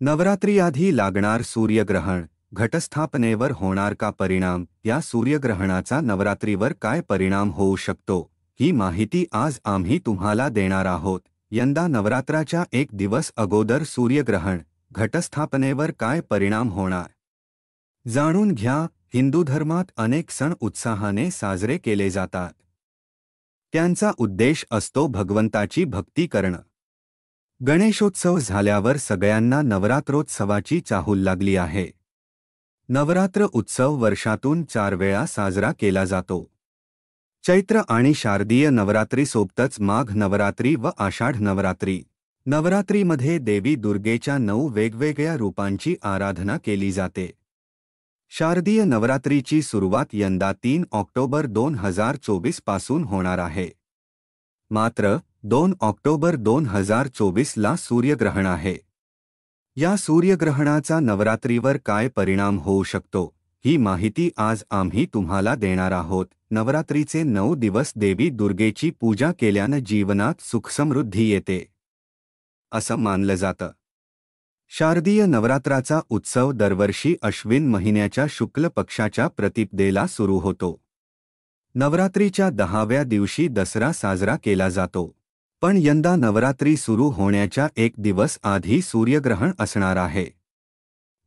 नवरात्री आधी लागणार सूर्यग्रहण, घटस्थापनेवर होणार का परिणाम? या सूर्यग्रहणाचा नवरात्रीवर काय परिणाम होऊ शकतो, ही माहिती आज आम्ही तुम्हाला देणार आहोत. यंदा नवरात्राच्या एक दिवस अगोदर सूर्यग्रहण, घटस्थापनेवर काय परिणाम होणार जाणून घ्या. हिंदू धर्मात अनेक सण उत्साहाने साजरे केले जातात. त्यांचा उद्देश असतो भगवंताची भक्ती करणं. गणेशोत्सव झाल्यावर सगळ्यांना नवरात्रोत्सवाची चाहूल लागली आहे. नवरात्र उत्सव वर्षातून 4 वेळा साजरा केला जातो. चैत्र आणि शारदीय नवरात्रीसोबतच माघ नवरात्री व आषाढ नवरात्री. नवरात्रीमध्ये देवी दुर्गेच्या 9 वेगवेगळ्या रूपांची आराधना केली जाते. शारदीय नवरात्रीची सुरुवात यंदा 3 ऑक्टोबर 2024 पासून होणार आहे. मात्र 2 ऑक्टोबर 2024 ला सूर्यग्रहण आहे. या सूर्यग्रहणाचा नवरात्रीवर काय परिणाम होऊ शकतो, ही माहिती आज आम्ही तुम्हाला देणार आहोत. नवरात्रीचे 9 दिवस देवी दुर्गेची पूजा केल्यानं जीवनात सुखसमृद्धी येते, असं मानलं जातं. शारदीय नवरात्राचा उत्सव दरवर्षी अश्विन महिन्याच्या शुक्ल पक्षाच्या प्रतिपदेला सुरू होतो. नवरात्रीच्या 10व्या दिवशी दसरा साजरा केला जातो. पण यंदा नवरात्री सुरू होण्याच्या एक दिवस आधी सूर्यग्रहण असणार आहे.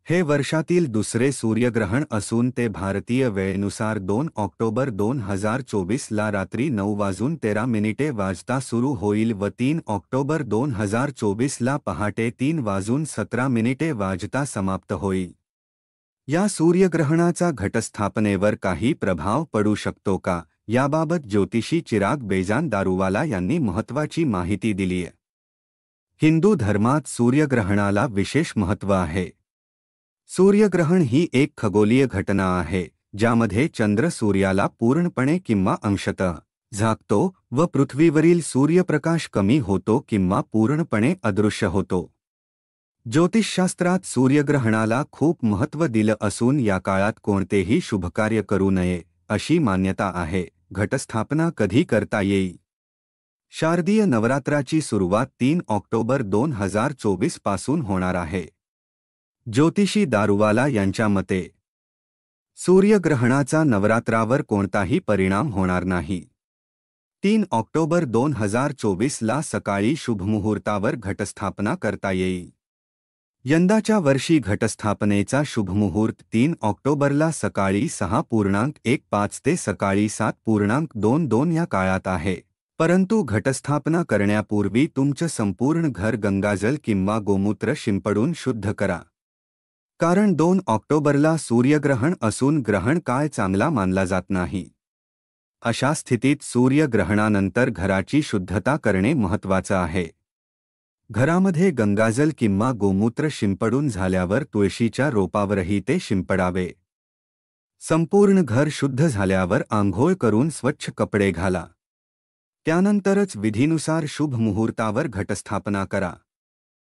हे वर्षातील दुसरे सूर्यग्रहण असून ते भारतीय वेळेनुसार 2 ऑक्टोबर 2024 ला रात्री 9:13 वाजता सुरू होईल व 3 ऑक्टोबर 2024 ला पहाटे 3:17 वाजता समाप्त होईल. या सूर्यग्रहणाचा घटस्थापनेवर काही प्रभाव पडू शकतो का, याबाबत ज्योतिषी चिराग बेजान दारूवाला यांनी महत्त्वाची माहिती दिली आहे. हिंदू धर्मात सूर्यग्रहणाला विशेष महत्त्व आहे. सूर्यग्रहण ही एक खगोलीय घटना आहे, ज्यामध्ये चंद्र सूर्याला पूर्णपणे किंवा अंशतः झाकतो व पृथ्वीवरील सूर्यप्रकाश कमी होतो किंवा पूर्णपणे अदृश्य होतो. ज्योतिषशास्त्रात सूर्यग्रहणाला खूप महत्त्व दिलं असून या काळात कोणतेही शुभकार्य करू नये, अशी मान्यता आहे. घटस्थापना कधी करता येईल? शारदीय नवरात्राची सुरुवात 3 ऑक्टोबर 2024 पासून होणार आहे. ज्योतिषी दारूवाला यांच्या मते सूर्यग्रहणाचा नवरात्रावर कोणताही परिणाम होणार नाही. 3 ऑक्टोबर 2024 ला सकाळी शुभमुहूर्तावर घटस्थापना करता येईल. यंदाच्या वर्षी घटस्थापनेचा शुभमुहूर्त 3 ऑक्टोबरला सकाळी 6:15 ते सकाळी 7:22 या काळात आहे. परंतु घटस्थापना करण्यापूर्वी तुमचं संपूर्ण घर गंगाजल किंवा गोमूत्र शिंपडून शुद्ध करा. कारण 2 ऑक्टोबरला सूर्यग्रहण असून ग्रहण काळ चांगला मानला जात नाही. अशा स्थितीत सूर्यग्रहणानंतर घराची शुद्धता करणे महत्त्वाचं आहे. घरामध्ये गंगाजल किंवा गोमूत्र शिंपडून झाल्यावर तुळशीच्या रोपावरही ते शिंपडावे. संपूर्ण घर शुद्ध झाल्यावर आंघोळ करून स्वच्छ कपडे घाला. त्यानंतरच विधीनुसार शुभ मुहूर्तावर घटस्थापना करा.